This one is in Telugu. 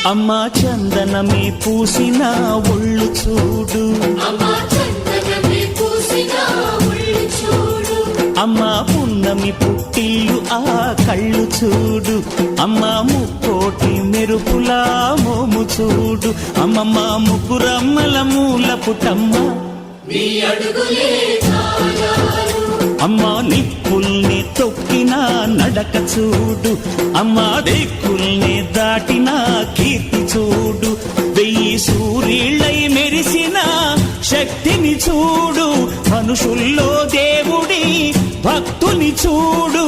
అమ్మా చందనమే పూసిన ఒళ్ళు చూడు, అమ్మా పున్నమి పుట్టిల్లు ఆ కళ్ళు చూడు, అమ్మా ముక్కోటి మెరుపులా మోము చూడు, అమ్మమ్మ ముగ్గురమ్మల మూల పుటమ్మ అమ్మా నిప్పుల్ని తొక్కిన నడక చూడు, అమ్మా దిక్కుల్ని దాటిన కీర్తి చూడు, 1000 సూర్యుళ్ళై మెరిసిన శక్తిని చూడు, మనుషుల్లో దేవుడి భక్తుని చూడు.